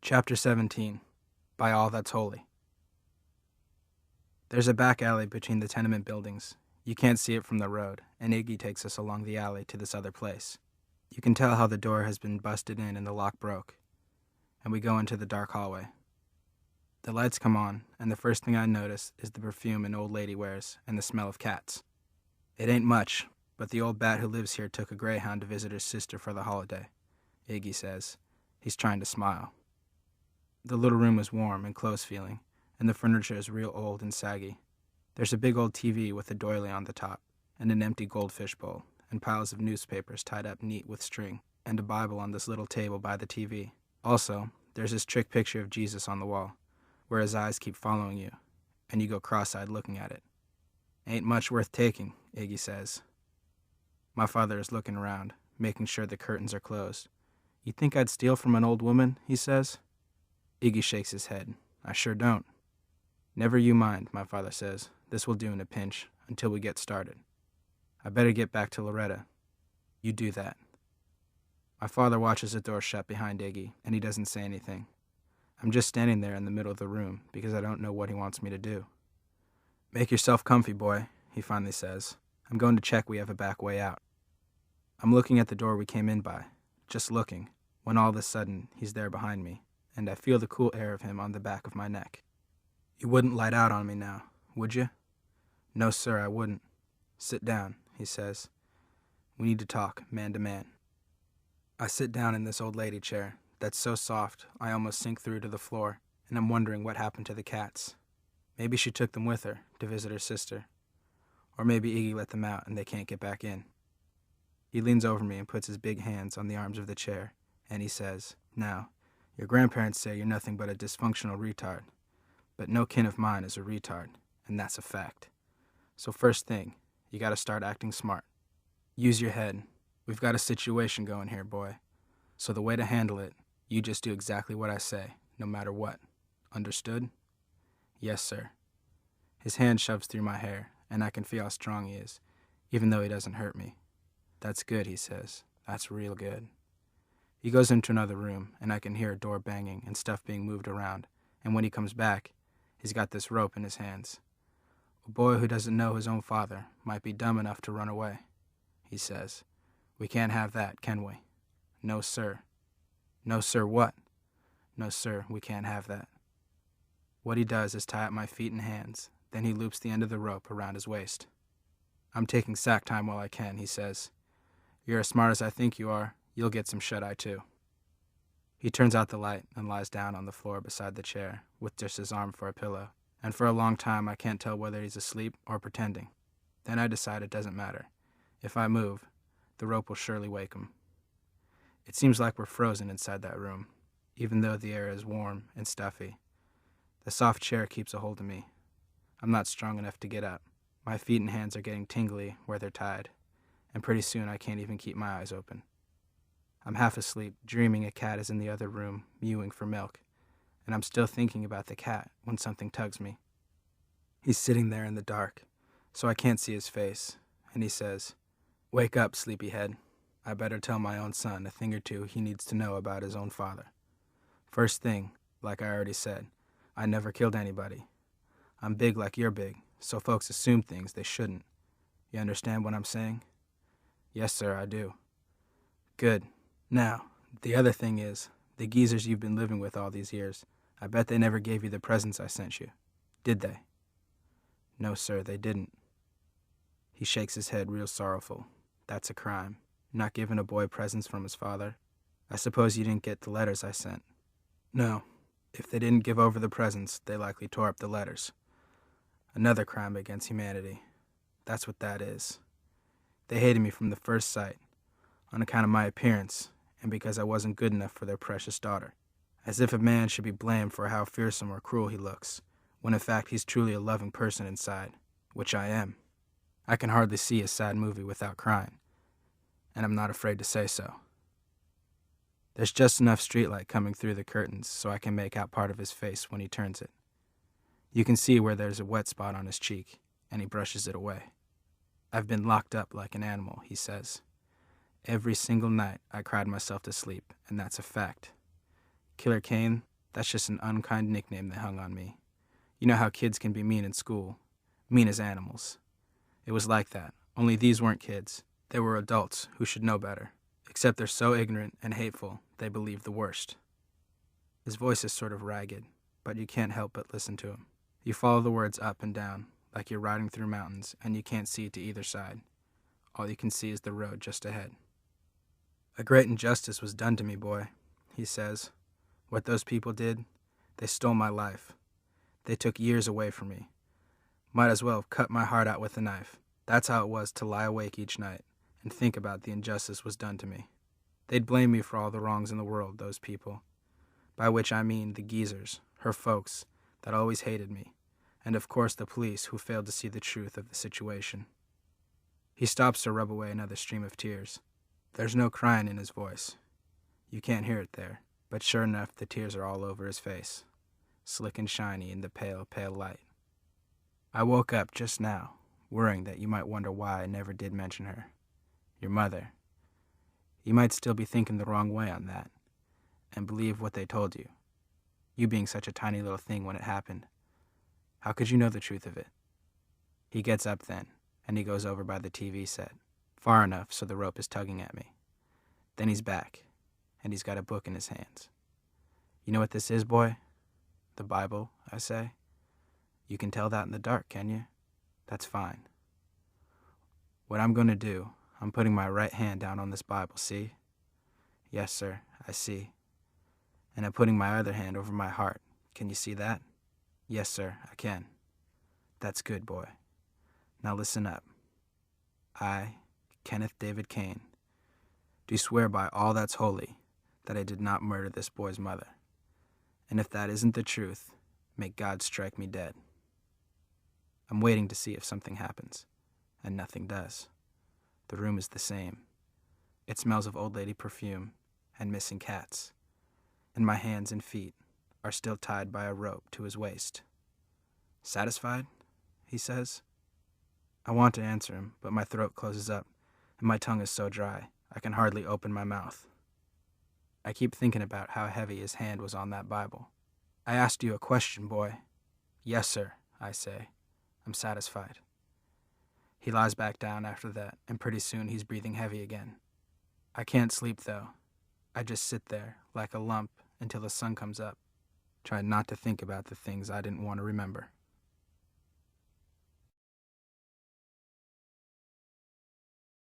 Chapter 17. By All That's Holy. There's a back alley between the tenement buildings. You can't see it from the road, and Iggy takes us along the alley to this other place. You can tell how the door has been busted in and the lock broke, and we go into the dark hallway. The lights come on, and the first thing I notice is the perfume an old lady wears and the smell of cats. It ain't much, but the old bat who lives here took a greyhound to visit her sister for the holiday, Iggy says. He's trying to smile. The little room is warm and close-feeling, and the furniture is real old and saggy. There's a big old TV with a doily on the top, and an empty goldfish bowl, and piles of newspapers tied up neat with string, and a Bible on this little table by the TV. Also, there's this trick picture of Jesus on the wall, where his eyes keep following you, and you go cross-eyed looking at it. Ain't much worth taking, Iggy says. My father is looking around, making sure the curtains are closed. You think I'd steal from an old woman, he says. Iggy shakes his head. I sure don't. Never you mind, my father says. This will do in a pinch, until we get started. I better get back to Loretta. You do that. My father watches the door shut behind Iggy, and he doesn't say anything. I'm just standing there in the middle of the room, because I don't know what he wants me to do. Make yourself comfy, boy, he finally says. I'm going to check we have a back way out. I'm looking at the door we came in by, just looking, when all of a sudden he's there behind me, and I feel the cool air of him on the back of my neck. You wouldn't light out on me now, would you? No, sir, I wouldn't. Sit down, he says. We need to talk, man to man. I sit down in this old lady chair that's so soft I almost sink through to the floor, and I'm wondering what happened to the cats. Maybe she took them with her to visit her sister. Or maybe Iggy let them out and they can't get back in. He leans over me and puts his big hands on the arms of the chair, and he says, Now, your grandparents say you're nothing but a dysfunctional retard, but no kin of mine is a retard, and that's a fact. So first thing, you gotta start acting smart. Use your head. We've got a situation going here, boy. So the way to handle it, you just do exactly what I say, no matter what. Understood? Yes, sir. His hand shoves through my hair, and I can feel how strong he is, even though he doesn't hurt me. That's good, he says. That's real good. He goes into another room, and I can hear a door banging and stuff being moved around, and when he comes back, he's got this rope in his hands. A boy who doesn't know his own father might be dumb enough to run away, he says. We can't have that, can we? No, sir. No, sir, what? No, sir, we can't have that. What he does is tie up my feet and hands, then he loops the end of the rope around his waist. I'm taking sack time while I can, he says. You're as smart as I think you are. You'll get some shut-eye, too. He turns out the light and lies down on the floor beside the chair, with just his arm for a pillow, and for a long time I can't tell whether he's asleep or pretending. Then I decide it doesn't matter. If I move, the rope will surely wake him. It seems like we're frozen inside that room, even though the air is warm and stuffy. The soft chair keeps a hold of me. I'm not strong enough to get up. My feet and hands are getting tingly where they're tied, and pretty soon I can't even keep my eyes open. I'm half asleep, dreaming a cat is in the other room, mewing for milk, and I'm still thinking about the cat when something tugs me. He's sitting there in the dark, so I can't see his face, and he says, Wake up, sleepyhead. I better tell my own son a thing or two he needs to know about his own father. First thing, like I already said, I never killed anybody. I'm big like you're big, so folks assume things they shouldn't. You understand what I'm saying? Yes, sir, I do. Good. Now, the other thing is, the geezers you've been living with all these years, I bet they never gave you the presents I sent you. Did they? No, sir, they didn't. He shakes his head real sorrowful. That's a crime. Not giving a boy presents from his father. I suppose you didn't get the letters I sent. No. If they didn't give over the presents, they likely tore up the letters. Another crime against humanity. That's what that is. They hated me from the first sight, on account of my appearance, and because I wasn't good enough for their precious daughter. As if a man should be blamed for how fearsome or cruel he looks, when in fact he's truly a loving person inside, which I am. I can hardly see a sad movie without crying, and I'm not afraid to say so. There's just enough streetlight coming through the curtains so I can make out part of his face when he turns it. You can see where there's a wet spot on his cheek, and he brushes it away. I've been locked up like an animal, he says. Every single night I cried myself to sleep, and that's a fact. Killer Kane, That's just an unkind nickname they hung on me. You know how kids can be mean in school. Mean as animals. It was like that, only these weren't kids. They were adults who should know better. Except they're so ignorant and hateful, they believe the worst. His voice is sort of ragged, but you can't help but listen to him. You follow the words up and down, like you're riding through mountains, and you can't see to either side. All you can see is the road just ahead. A great injustice was done to me, boy, he says. What those people did, they stole my life. They took years away from me. Might as well have cut my heart out with a knife. That's how it was to lie awake each night and think about the injustice was done to me. They'd blame me for all the wrongs in the world, those people. By which I mean the geezers, her folks, that always hated me, and of course the police who failed to see the truth of the situation. He stops to rub away another stream of tears. There's no crying in his voice. You can't hear it there, but sure enough the tears are all over his face, slick and shiny in the pale, pale light. I woke up just now, worrying that you might wonder why I never did mention her. Your mother. You might still be thinking the wrong way on that, and believe what they told you. You being such a tiny little thing when it happened. How could you know the truth of it? He gets up then, and he goes over by the TV set, far enough so the rope is tugging at me. Then he's back, and he's got a book in his hands. You know what this is, boy? The Bible, I say. You can tell that in the dark, can you? That's fine. What I'm going to do, I'm putting my right hand down on this Bible, see? Yes, sir, I see. And I'm putting my other hand over my heart. Can you see that? Yes, sir, I can. That's good, boy. Now listen up. I, Kenneth David Kane, do swear by all that's holy that I did not murder this boy's mother. And if that isn't the truth, may God strike me dead. I'm waiting to see if something happens, and nothing does. The room is the same. It smells of old lady perfume and missing cats, and my hands and feet are still tied by a rope to his waist. Satisfied? He says. I want to answer him, but my throat closes up, and my tongue is so dry I can hardly open my mouth. I keep thinking about how heavy his hand was on that Bible. I asked you a question, boy. Yes, sir, I say. I'm satisfied. He lies back down after that, and pretty soon he's breathing heavy again. I can't sleep, though. I just sit there, like a lump, until the sun comes up, trying not to think about the things I didn't want to remember.